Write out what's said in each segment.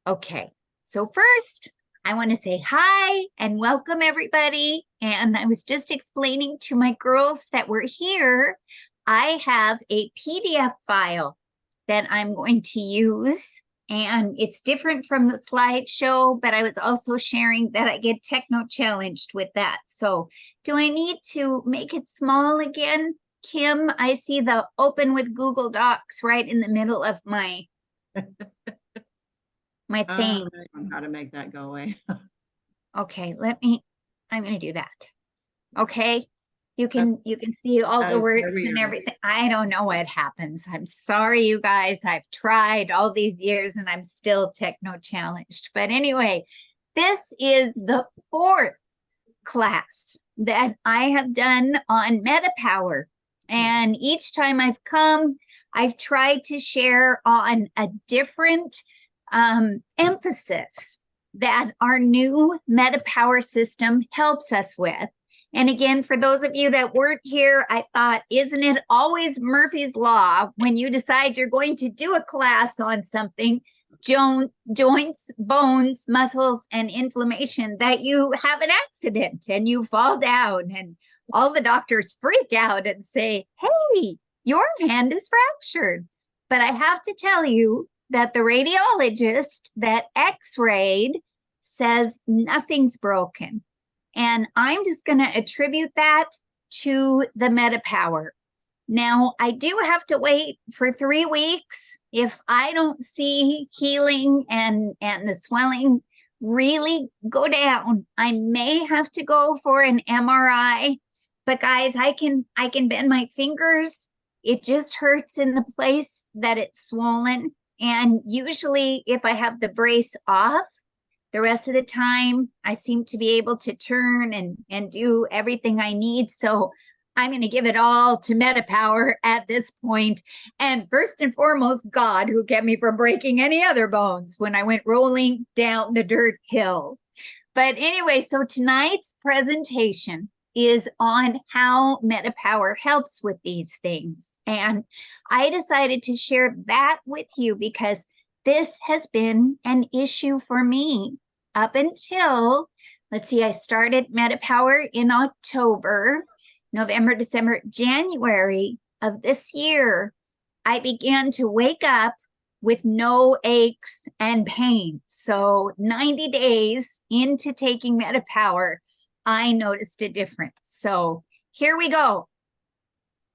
Okay, so first, I want to say hi and welcome everybody. And I was just explaining to my girls that we're here. I have a PDF file that I'm going to use, and it's different from the slideshow, but I was also sharing that I get techno challenged with that. So, do I need to make it small again? Kim, I see the open with Google Docs right in the middle of my I thing. don't know how to make that go away. Okay, I'm going to do that. Okay. That's You can see all that the is words very and early. everything. I don't know what happens. I'm sorry, you guys. I've tried all these years and I'm still techno challenged. But anyway, this is the fourth class that I have done on MetaPWR. And each time I've come, I've tried to share on a different emphasis that our new MetaPWR system helps us with. And again, for those of you that weren't here, I thought, isn't it always Murphy's Law when you decide you're going to do a class on something, joints, bones, muscles, and inflammation, that you have an accident and you fall down and all the doctors freak out and say, hey, your hand is fractured. But I have to tell you that the radiologist that x-rayed says nothing's broken. And I'm just going to attribute that to the MetaPWR. Now, I do have to wait for 3 weeks. If I don't see healing and the swelling really go down, I may have to go for an MRI. But guys, I can bend my fingers. It just hurts in the place that it's swollen. And usually if I have the brace off, the rest of the time I seem to be able to turn and do everything I need. So I'm going to give it all to MetaPWR at this point. And first and foremost, God, who kept me from breaking any other bones when I went rolling down the dirt hill. But anyway, so tonight's presentation is on how MetaPWR helps with these things. And I decided to share that with you because this has been an issue for me up until, let's see, I started MetaPWR in October, November, December, January of this year. I began to wake up with no aches and pains. So 90 days into taking MetaPWR, I noticed a difference. So here we go.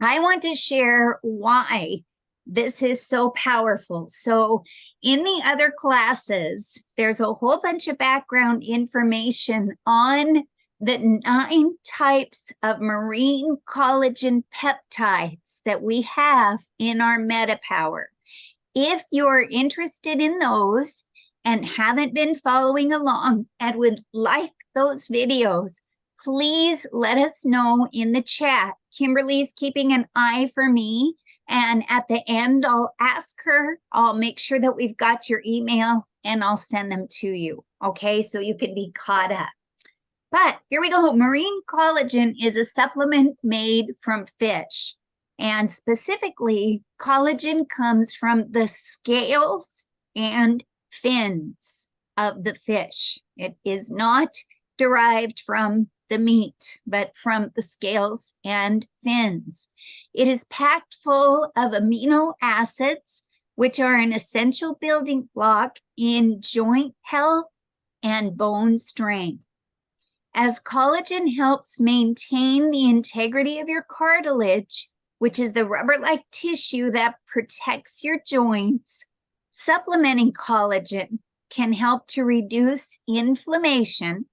I want to share why this is so powerful. So in the other classes, there's a whole bunch of background information on the 9 types of marine collagen peptides that we have in our MetaPWR. If you're interested in those and haven't been following along and would like those videos, please let us know in the chat. Kimberly's keeping an eye for me. And at the end, I'll ask her, I'll make sure that we've got your email and I'll send them to you. Okay, so you can be caught up. But here we go. Marine collagen is a supplement made from fish. And specifically, collagen comes from the scales and fins of the fish. It is not derived from the meat, but from the scales and fins. It is packed full of amino acids, which are an essential building block in joint health and bone strength. As collagen helps maintain the integrity of your cartilage, which is the rubber-like tissue that protects your joints, supplementing collagen can help to reduce inflammation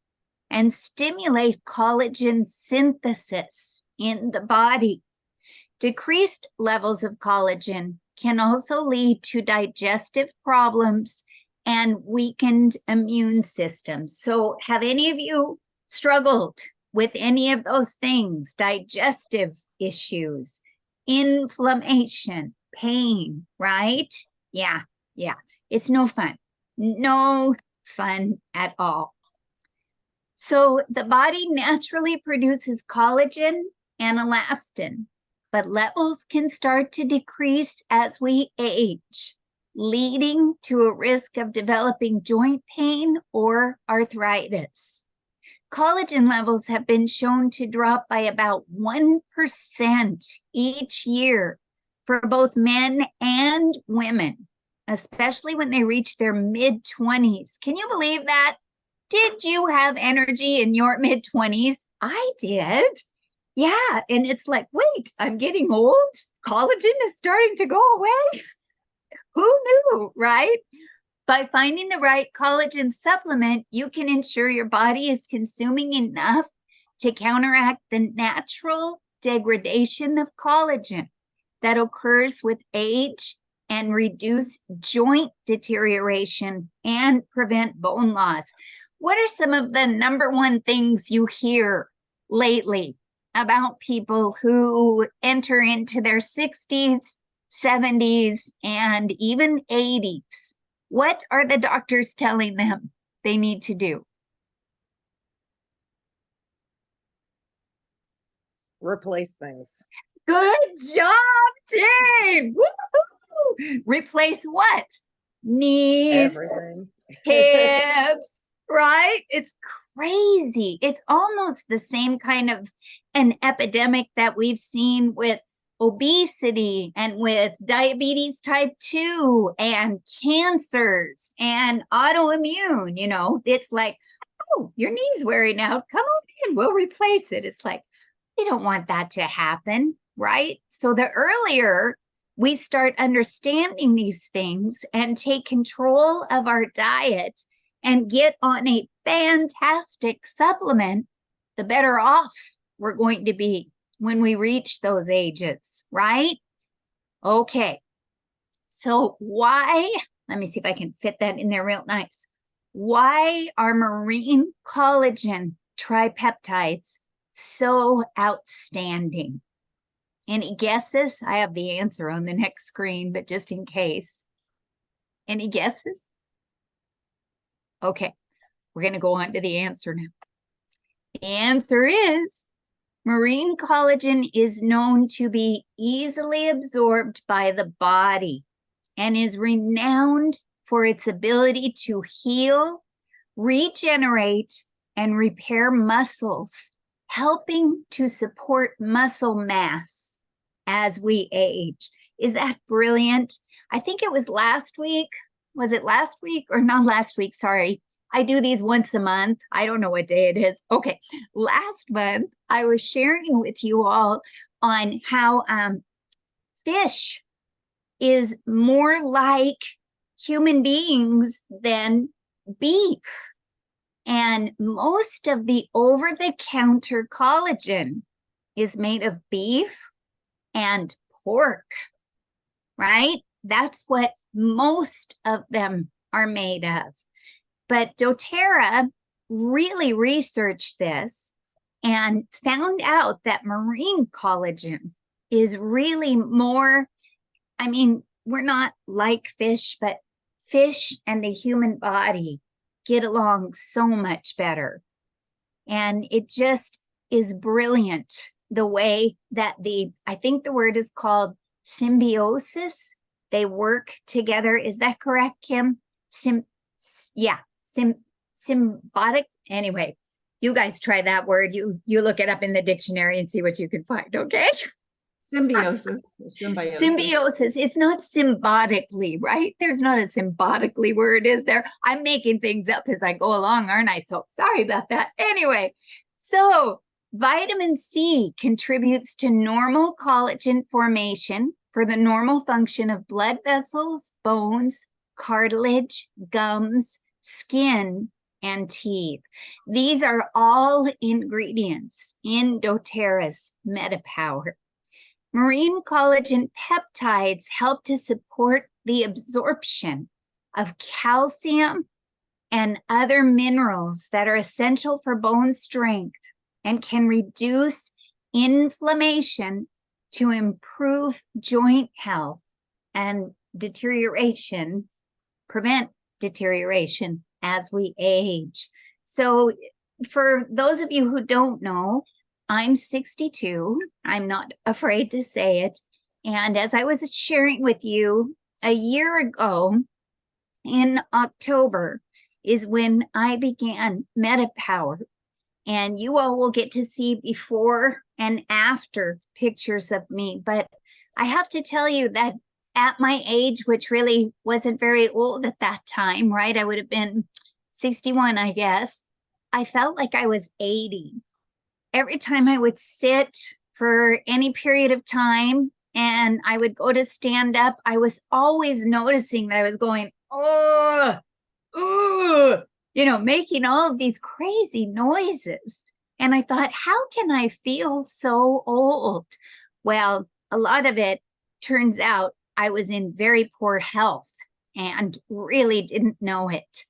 and stimulate collagen synthesis in the body. Decreased levels of collagen can also lead to digestive problems and weakened immune systems. So have any of you struggled with any of those things? Digestive issues, inflammation, pain, right? Yeah. It's no fun. No fun at all. So the body naturally produces collagen and elastin, but levels can start to decrease as we age. leading to a risk of developing joint pain or arthritis. Collagen levels have been shown to drop by about 1% each year for both men and women, especially when they reach their mid-20s. Can you believe that? Did you have energy in your mid-20s? I did. Yeah, and it's like, wait, I'm getting old? Collagen is starting to go away? Who knew, right? By finding the right collagen supplement, you can ensure your body is consuming enough to counteract the natural degradation of collagen that occurs with age and reduce joint deterioration and prevent bone loss. What are some of the number one things you hear lately about people who enter into their 60s, 70s, and even 80s? What are the doctors telling them they need to do? Replace things. Good job, Jane. Woo-hoo! Replace what? Knees, Everything. hips, right? It's crazy. It's almost the same kind of an epidemic that we've seen with obesity and with diabetes type 2 and cancers and autoimmune. You know, it's like, oh, your knee's wearing out. Come on in, we'll replace it. It's like, we don't want that to happen, right? So the earlier we start understanding these things and take control of our diet and get on a fantastic supplement, the better off we're going to be when we reach those ages, right? Okay. So why, let me see if I can fit that in there real nice. Why are marine collagen tripeptides so outstanding? Any guesses? I have the answer on the next screen, but just in case. Any guesses? Okay, we're going to go on to the answer now. The answer is marine collagen is known to be easily absorbed by the body and is renowned for its ability to heal, regenerate, and repair muscles, helping to support muscle mass as we age. Is that brilliant? I think it was last week. Was it last week or not last week? Sorry. I do these once a month. I don't know what day it is. Okay. Last month, I was sharing with you all on how fish is more like human beings than beef. And most of the over-the-counter collagen is made of beef and pork, right? That's what most of them are made of. But doTERRA really researched this and found out that marine collagen is really more, I mean, we're not like fish, but fish and the human body get along so much better. And it just is brilliant the way that I think the word is called symbiosis. They work together. Is that correct, Kim? Symbiotic. Anyway, you guys try that word. You look it up in the dictionary and see what you can find, okay? Symbiosis. Symbiosis. Symbiosis. It's not symbiotically, right? There's not a symbiotically word, is there? I'm making things up as I go along, aren't I? So sorry about that. Anyway, so vitamin C contributes to normal collagen formation for the normal function of blood vessels, bones, cartilage, gums, skin, and teeth. These are all ingredients in doTERRA's MetaPWR. Marine collagen peptides help to support the absorption of calcium and other minerals that are essential for bone strength and can reduce inflammation to improve joint health and deterioration, prevent deterioration as we age. So for those of you who don't know, I'm 62. I'm not afraid to say it. And as I was sharing with you a year ago in October is when I began MetaPWR. And you all will get to see before and after pictures of me. But I have to tell you that at my age, which really wasn't very old at that time, right? I would have been 61, I guess. I felt like I was 80. Every time I would sit for any period of time and I would go to stand up, I was always noticing that I was going, oh, making all of these crazy noises. And I thought, how can I feel so old? Well, a lot of it turns out I was in very poor health and really didn't know it.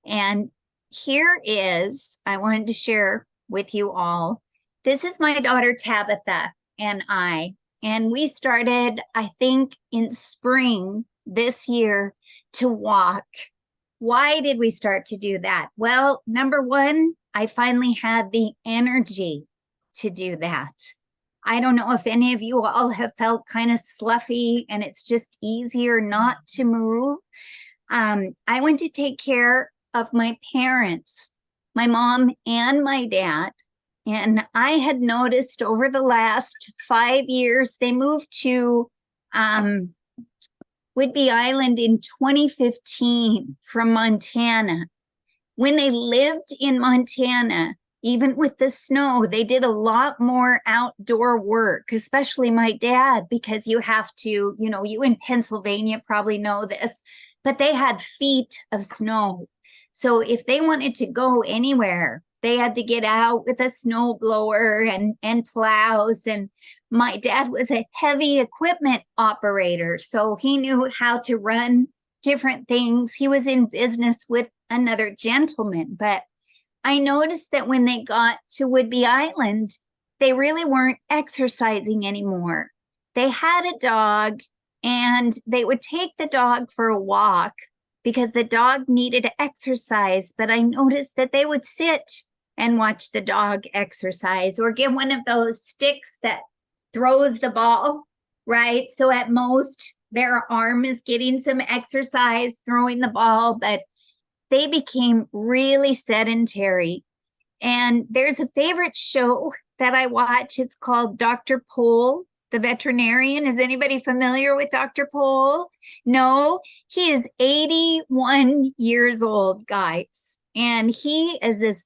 And here is, I wanted to share with you all. This is my daughter Tabitha and I. And we started, I think, in spring this year to walk. Why did we start to do that? Well, number one, I finally had the energy to do that. I don't know if any of you all have felt kind of sloughy and it's just easier not to move. I went to take care of my parents, my mom and my dad. And I had noticed over the last 5 years, they moved to Whidbey Island in 2015 from Montana. When they lived in Montana, even with the snow, they did a lot more outdoor work, especially my dad, because you have to, you in Pennsylvania probably know this, but they had feet of snow. So if they wanted to go anywhere, they had to get out with a snow blower and plows. And my dad was a heavy equipment operator, so he knew how to run different things. He was in business with another gentleman, but I noticed that when they got to Whidbey Island, they really weren't exercising anymore. They had a dog and they would take the dog for a walk because the dog needed to exercise, but I noticed that they would sit and watch the dog exercise or get one of those sticks that throws the ball, right? So at most, their arm is getting some exercise throwing the ball, but they became really sedentary. And there's a favorite show that I watch. It's called Dr. Pol, the veterinarian. Is anybody familiar with Dr. Pol? No, he is 81 years old, guys. And he is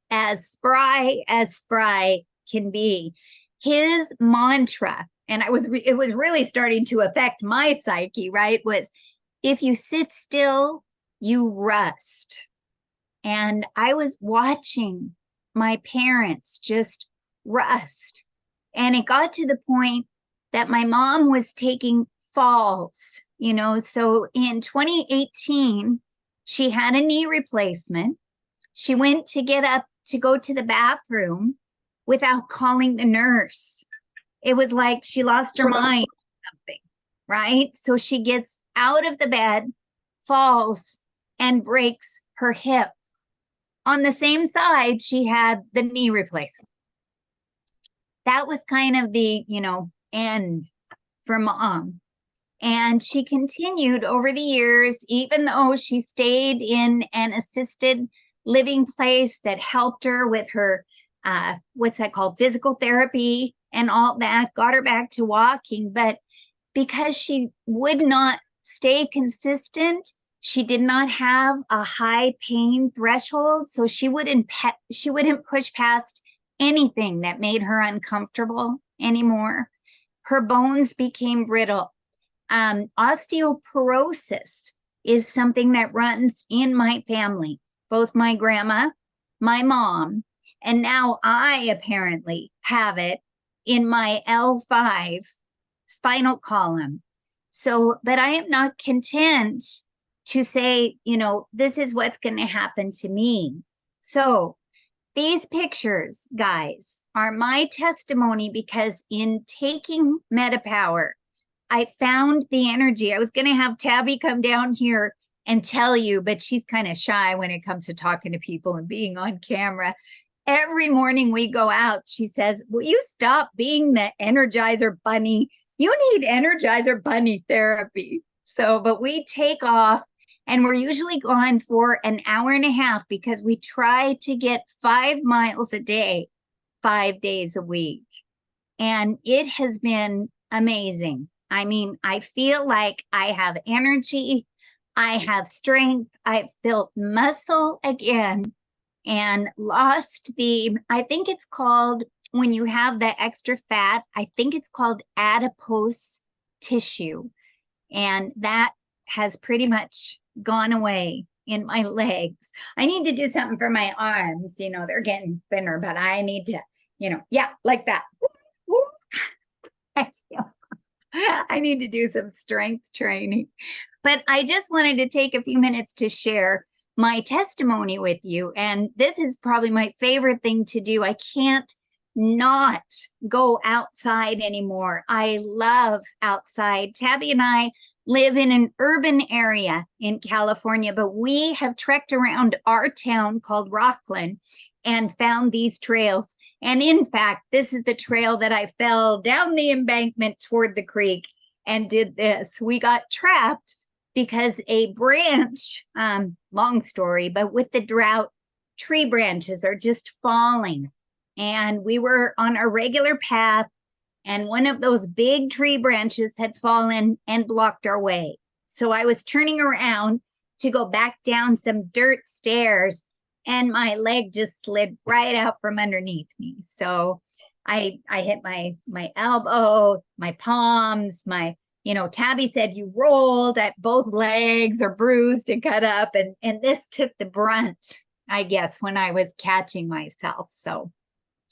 as spry can be. His mantra, and it was really starting to affect my psyche, right? Was if you sit still, you rust. And I was watching my parents just rust. And it got to the point that my mom was taking falls, So in 2018, she had a knee replacement. She went to get up to go to the bathroom without calling the nurse. It was like she lost her mind or something, right? So she gets out of the bed, falls, and breaks her hip. On the same side, she had the knee replacement. That was kind of the, end for mom. And she continued over the years, even though she stayed in an assisted living place that helped her with her, what's that called? Physical therapy and all that, got her back to walking. But because she would not stay consistent, she did not have a high pain threshold, so she wouldn't push past anything that made her uncomfortable anymore. Her bones became brittle. Osteoporosis is something that runs in my family, both my grandma, my mom, and now I apparently have it in my L5 spinal column. So, but I am not content to say, this is what's going to happen to me. So these pictures, guys, are my testimony because in taking MetaPWR, I found the energy. I was going to have Tabby come down here and tell you, but she's kind of shy when it comes to talking to people and being on camera. Every morning we go out, she says, will you stop being the Energizer Bunny? You need Energizer Bunny therapy. So, but we take off and we're usually gone for an hour and a half because we try to get 5 miles a day, 5 days a week. And it has been amazing. I mean, I feel like I have energy, I have strength, I've built muscle again and lost I think it's called, when you have the extra fat, I think it's called adipose tissue. And that has pretty much gone away in my legs. I need to do something for my arms. They're getting thinner, but I need to, yeah, like that. I need to do some strength training. But I just wanted to take a few minutes to share my testimony with you. And this is probably my favorite thing to do. I can't not go outside anymore. I love outside. Tabby and I live in an urban area in California, but we have trekked around our town called Rockland and found these trails. And in fact, this is the trail that I fell down the embankment toward the creek and did this. We got trapped because a branch, long story, but with the drought, tree branches are just falling. And we were on a regular path, and one of those big tree branches had fallen and blocked our way. So I was turning around to go back down some dirt stairs, and my leg just slid right out from underneath me. So I hit my elbow, my palms, Tabby said you rolled, at both legs are bruised and cut up, and this took the brunt, I guess, when I was catching myself. So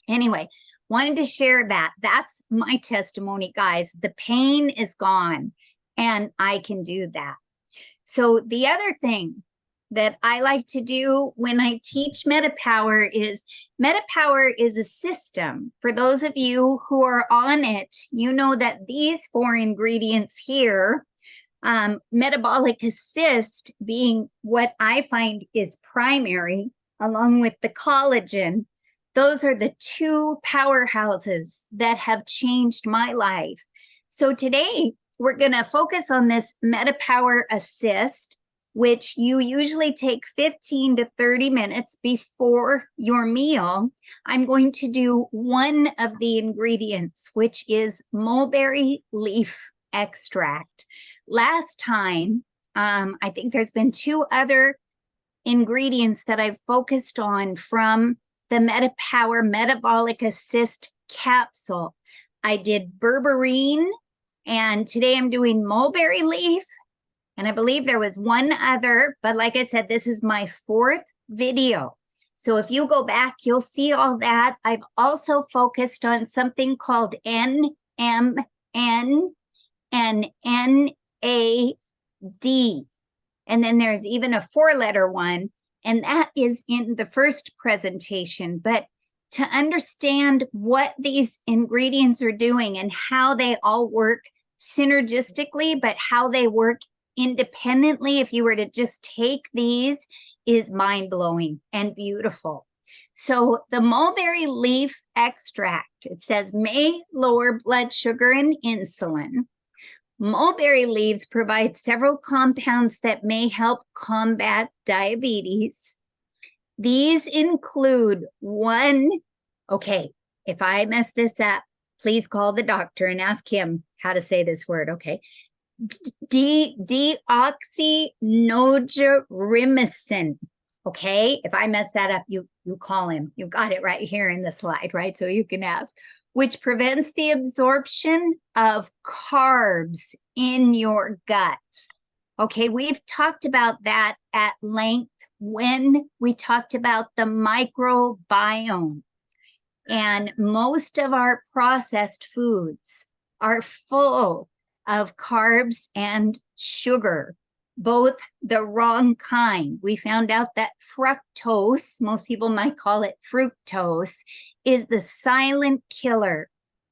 anyway, wanted to share that. That's my testimony, guys. The pain is gone and I can do that. So the other thing that I like to do when I teach MetaPWR is a system. For those of you who are on it, you know that these 4 ingredients here, metabolic assist being what I find is primary, along with the collagen, those are the 2 powerhouses that have changed my life. So today we're going to focus on this MetaPWR Assist, which you usually take 15 to 30 minutes before your meal. I'm going to do one of the ingredients, which is mulberry leaf extract. Last time, I think there's been 2 other ingredients that I've focused on from the MetaPWR Metabolic Assist capsule. I did berberine, and today I'm doing mulberry leaf, and I believe there was one other, but like I said, this is my 4th video. So if you go back, you'll see all that. I've also focused on something called NMN and NAD. And then there's even a 4-letter one, and that is in the first presentation. But to understand what these ingredients are doing and how they all work synergistically, but how they work independently, if you were to just take these, is mind-blowing and beautiful. So the mulberry leaf extract, it says, may lower blood sugar and insulin. Mulberry leaves provide several compounds that may help combat diabetes. These include okay, if I mess this up, please call the doctor and ask him how to say this word, okay? Deoxynitromycin, okay? If I mess that up, you call him. You got it right here in the slide, right? So you can ask, which prevents the absorption of carbs in your gut. Okay, we've talked about that at length when we talked about the microbiome. And most of our processed foods are full of carbs and sugar, both the wrong kind. We found out that fructose, most people might call it fructose, is the silent killer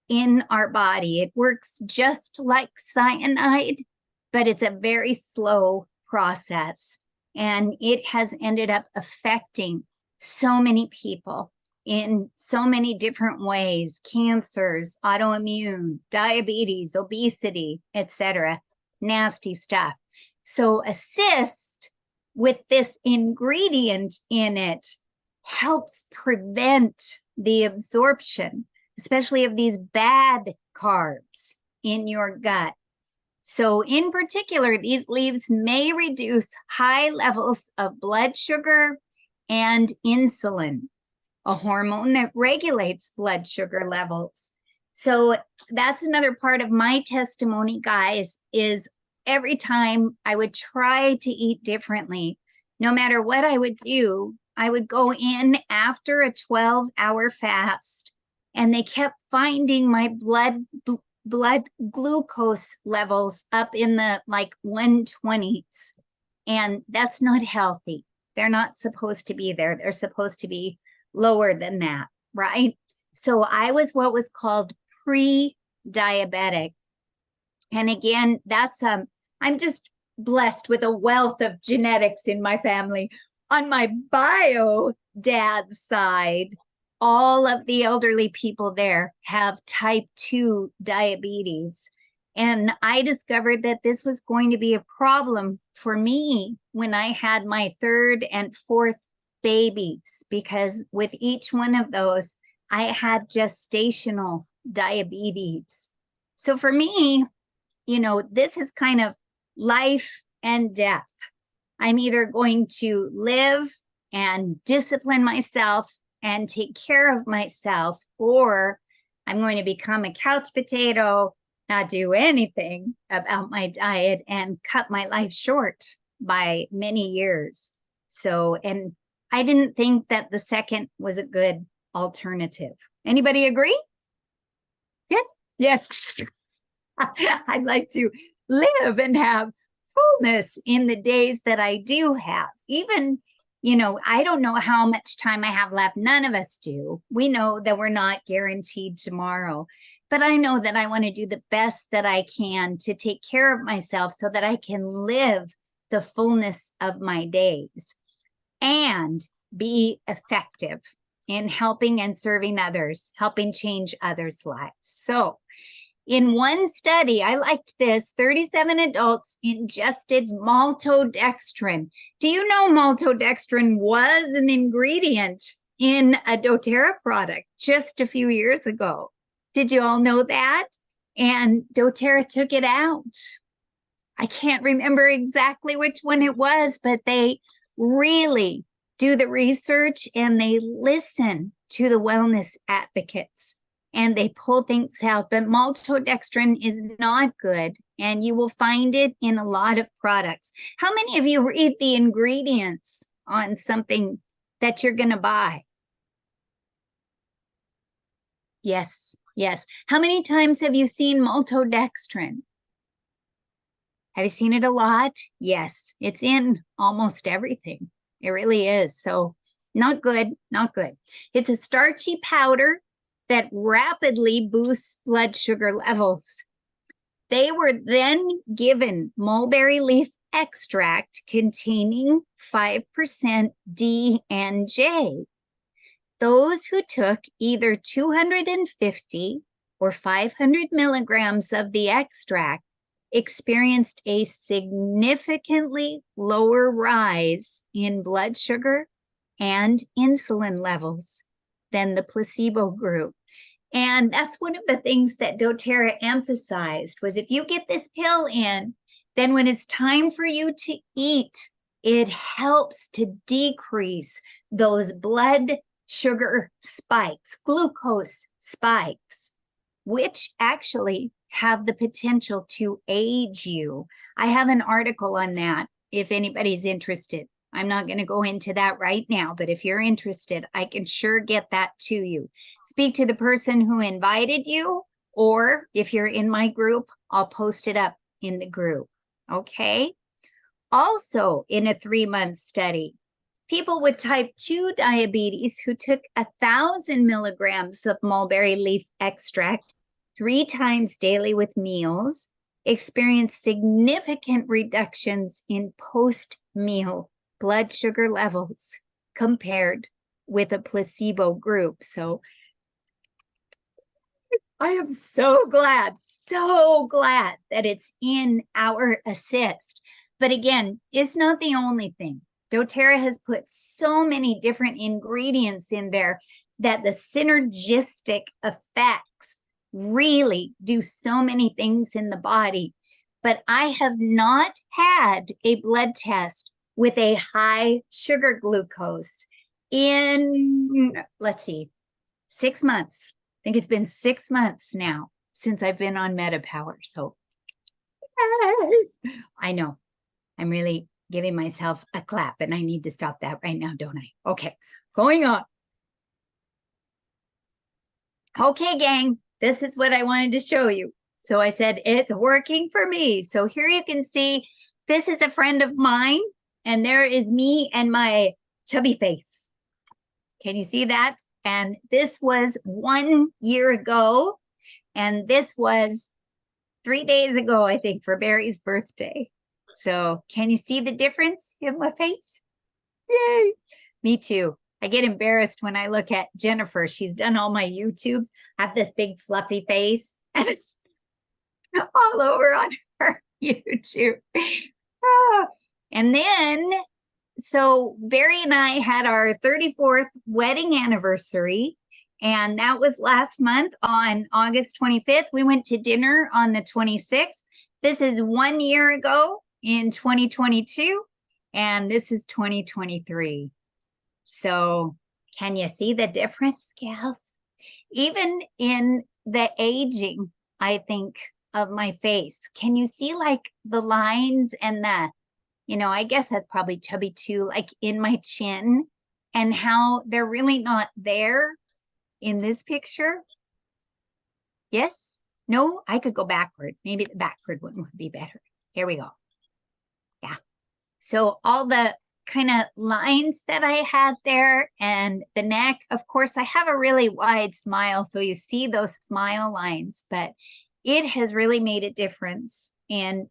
in our body. It works just like cyanide, but it's a very slow process. And it has ended up affecting so many people in so many different ways: cancers, autoimmune, diabetes, obesity, etc. nasty stuff. So assist with this ingredient in it helps prevent the absorption, especially of these bad carbs in your gut. So in particular, these leaves may reduce high levels of blood sugar and insulin, a hormone that regulates blood sugar levels. So that's another part of my testimony, guys, is every time I would try to eat differently, no matter what I would do, I would go in after a 12-hour fast, and they kept finding my blood glucose levels up in the like 120s. And that's not healthy. They're not supposed to be there. They're supposed to be lower than that, right? So I was what was called pre-diabetic. And again, that's I'm just blessed with a wealth of genetics in my family. On my bio dad's side, all of the elderly people there have type 2 diabetes. And I discovered that this was going to be a problem for me when I had my third and fourth babies, because with each one of those, I had gestational diabetes. So for me, you know, this is kind of life and death. I'm either going to live and discipline myself and take care of myself, or I'm going to become a couch potato, not do anything about my diet, and cut my life short by many years. So, and I didn't think that the second was a good alternative. Anybody agree? Yes? Yes. I'd like to live and have fullness in the days that I do have. Even, you know, I don't know how much time I have left. None of us do. We know that we're not guaranteed tomorrow, but I know that I want to do the best that I can to take care of myself so that I can live the fullness of my days and be effective in helping and serving others, helping change others' lives. So in one study, I liked this, 37 adults ingested maltodextrin. Do you know maltodextrin was an ingredient in a doTERRA product just a few years ago? Did you all know that? And doTERRA took it out. I can't remember exactly which one it was, but they really do the research and they listen to the wellness advocates and they pull things out. But maltodextrin is not good, and you will find it in a lot of products. How many of you read the ingredients on something that you're going to buy? Yes, yes. How many times have you seen maltodextrin? Have you seen it a lot? Yes, it's in almost everything. It really is. So not good, not good. It's a starchy powder that rapidly boosts blood sugar levels. They were then given mulberry leaf extract containing 5% D and J. Those who took either 250 or 500 milligrams of the extract experienced a significantly lower rise in blood sugar and insulin levels than the placebo group. And that's one of the things that doTERRA emphasized was if you get this pill in, then when it's time for you to eat, it helps to decrease those blood sugar spikes, glucose spikes, which actually have the potential to age you. I have an article on that if anybody's interested. I'm not going to go into that right now, but if you're interested, I can sure get that to you. Speak to the person who invited you, or if you're in my group, I'll post it up in the group. Okay. Also, in a 3-month study, people with type 2 diabetes who took 1,000 milligrams of mulberry leaf extract 3 times daily with meals experienced significant reductions in post-meal blood sugar levels compared with a placebo group. So I am so glad that it's in our assist. But again, it's not the only thing. doTERRA has put so many different ingredients in there that the synergistic effects really do so many things in the body. But I have not had a blood test with a high sugar glucose in, let's see, 6 months. I think it's been 6 months now since I've been on MetaPWR. So I know I'm really giving myself a clap and I need to stop that right now, don't I? Okay, going on. Okay, gang, this is what I wanted to show you. So I said, it's working for me. So here you can see, this is a friend of mine and there is me and my chubby face. Can you see that? And this was 1 year ago. And this was 3 days ago, I think, for Barry's birthday. So can you see the difference in my face? Yay. Me too. I get embarrassed when I look at Jennifer. She's done all my YouTubes. I have this big fluffy face and it's all over on her YouTube. Ah. And then, so Barry and I had our 34th wedding anniversary. And that was last month on August 25th. We went to dinner on the 26th. This is 1 year ago in 2022. And this is 2023. So can you see the difference, gals? Even in the aging, I think, of my face, can you see like the lines and the, I guess that's probably chubby too, like in my chin, and how they're really not there in this picture? Yes? No? I could go backward. Maybe the backward one would be better. Here we go. Yeah. So all the kind of lines that I had there and the neck, of course, I have a really wide smile. So you see those smile lines, but it has really made a difference. And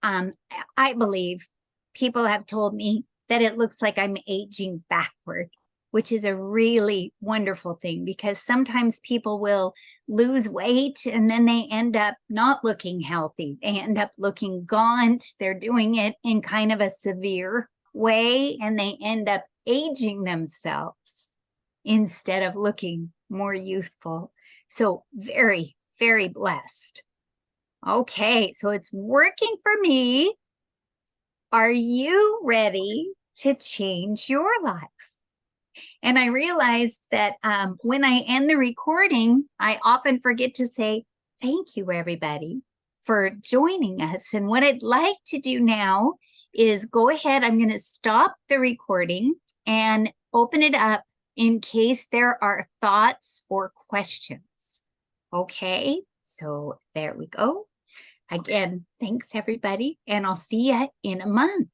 I believe people have told me that it looks like I'm aging backward, which is a really wonderful thing because sometimes people will lose weight and then they end up not looking healthy. They end up looking gaunt. They're doing it in kind of a severe way and they end up aging themselves instead of looking more youthful. So very, very blessed. Okay, so it's working for me. Are you ready to change your life? And I realized that when I end the recording, I often forget to say, thank you, everybody, for joining us. And what I'd like to do now is go ahead. I'm going to stop the recording and open it up in case there are thoughts or questions. Okay, so there we go. Again, thanks, everybody. And I'll see you in a month.